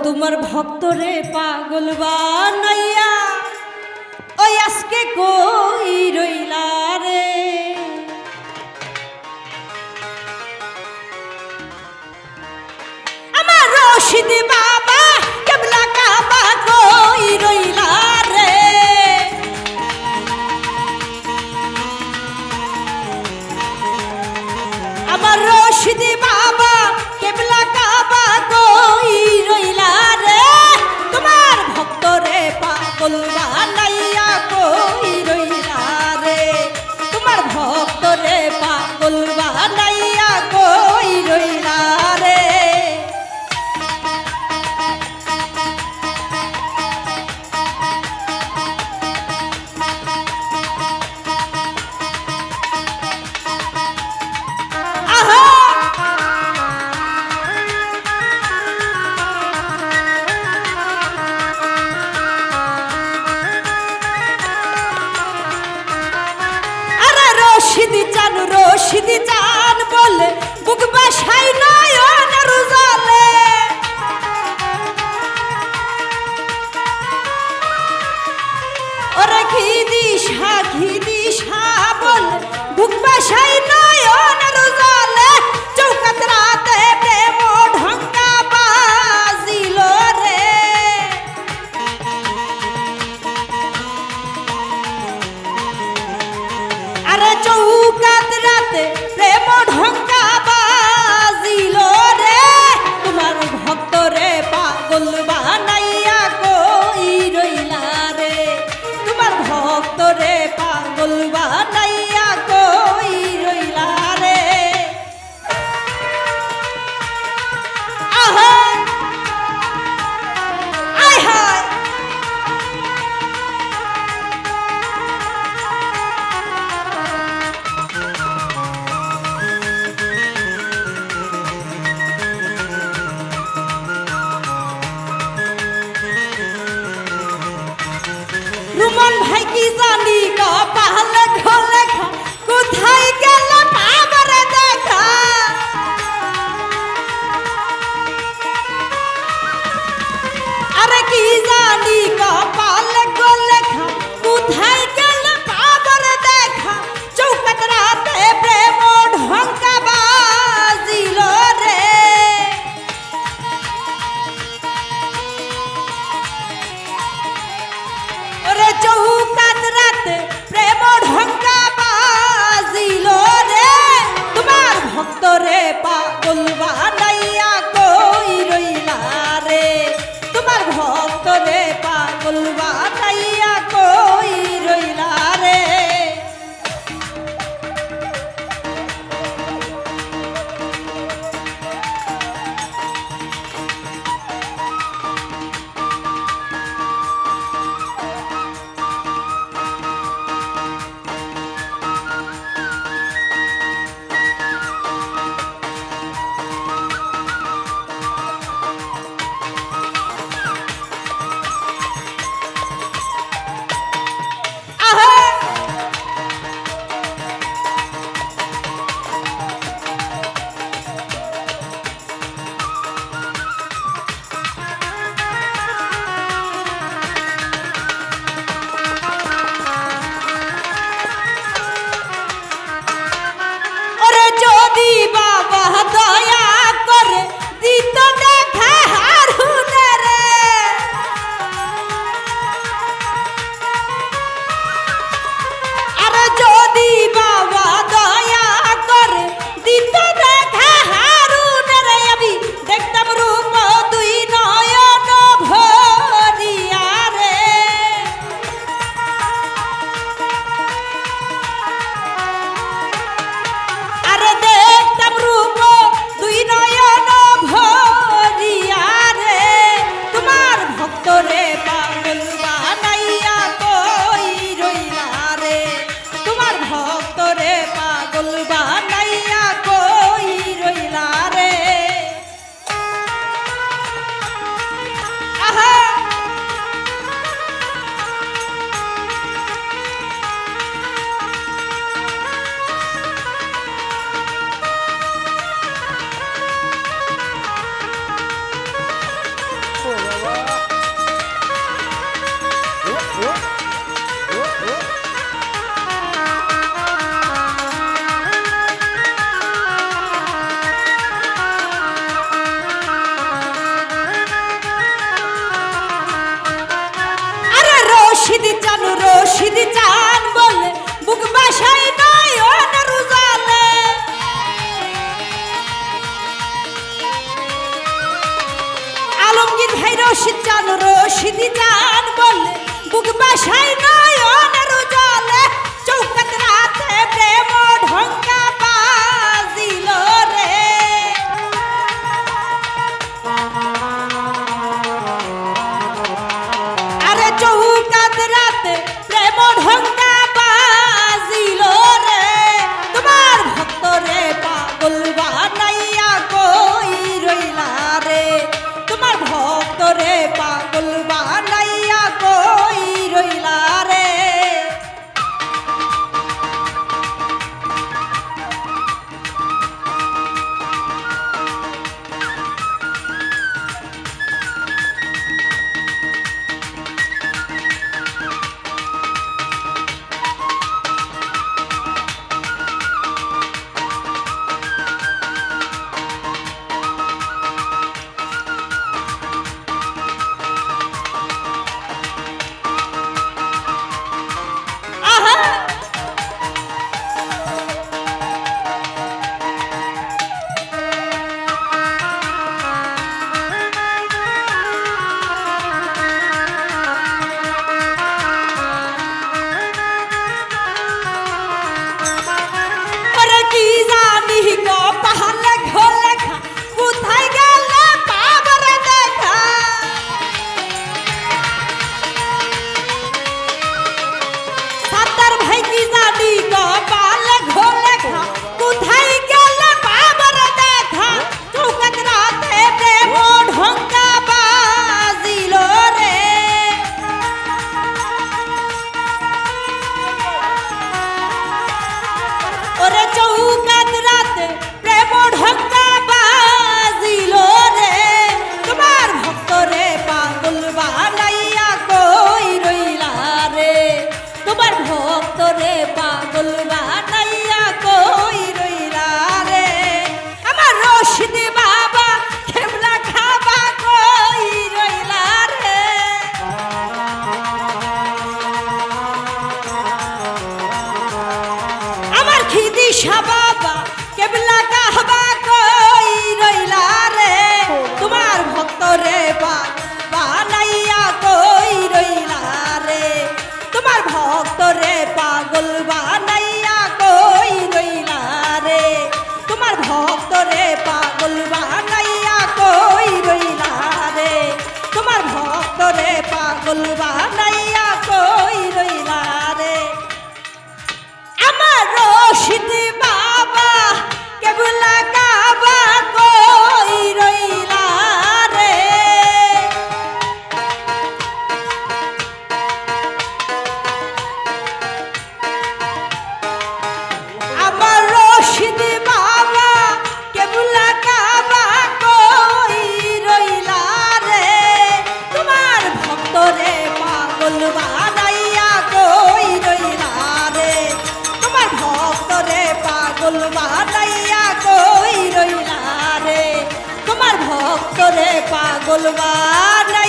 তোমার ভক্তরে পাগল বানাইয়া ওই আজকে কই রইলা রে। আমার রশিদ বাবা কেবলা কাবা কই রইলা রে। আমার রশিদ বাবা কেবলা কাবা কই রইলা রে। তোমার ভক্তরে পাগল বানাইয়া কই রইলা রে। তোমার ভক্তরে পাগল বানাইয়া কই রইলা রে। রশিদি চান বলে বুক বাসাই নয়নের জলে। ওরে খিদিশা বলে বুক বাসাই নয়নের জলে। চৌকাত রাতে প্রেম ঢঙ্কা বাজিল রে। আরে চৌকাত রাতে প্রেম ঢঙ্কা বাজিল রে। তোমার ভক্তরে পাগল বানাইয়া কই রইলা রে। তোমার ভক্তরে পাগল বানাইয়া কই রইলা রে। আহা আয় হায় ঈশা বাবা কেবলা কাবা কই রইলা রে তোমার ভক্ত রে বানাইয়া কই রইলা রে তোমার ভক্ত রে পাগল বানাইয়া কই রইলা রে তোমার ভক্ত রে পাগল বানাইয়া কই রইলা রে তোমার ভক্ত রে পাগল বানাইয়া কই রইলা রে আমার রশিদ বাবা কেবলা কাবা কই রইলা রে আমার রশিদ বাবা কেবলা কাবা কই রইলা রে তোমার ভক্ত রে পাগল বানাইয়া কই রইলা রে তোমার ভক্ত রে পাগল বানাইয়া কই রইলা রে তোমার ভক্ত রে পাগল বানাইয়া